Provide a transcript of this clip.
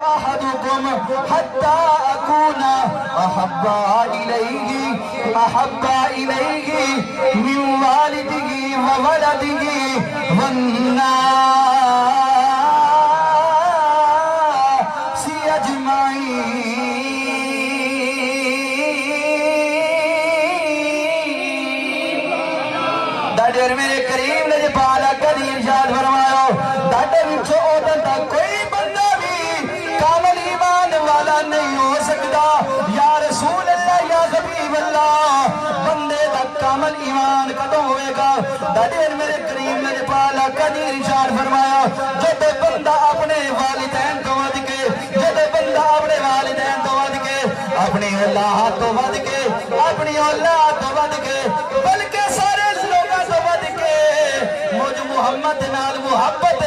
أحدكم حتى أكون أحب إليه من والده وولده والناس أجمعين. داڑے میرے کریم نے پالا کدی ارشاد فرمایا داڑے وچوں اودوں تک کوئی بندہ بھی کامل ایمان والا نہیں ہو سکتا. یا رسول اللہ یا حبیب اللہ بندے دا کامل ایمان کدوں ہوئے گا؟ داڑے میرے کریم نے پالا کدی ارشاد فرمایا جب بندہ اپنے والدین تو ود کے اپنی اولاد تو ود کے بلکہ سارے لوگاں تو ود کے مجھ محمد نال محبت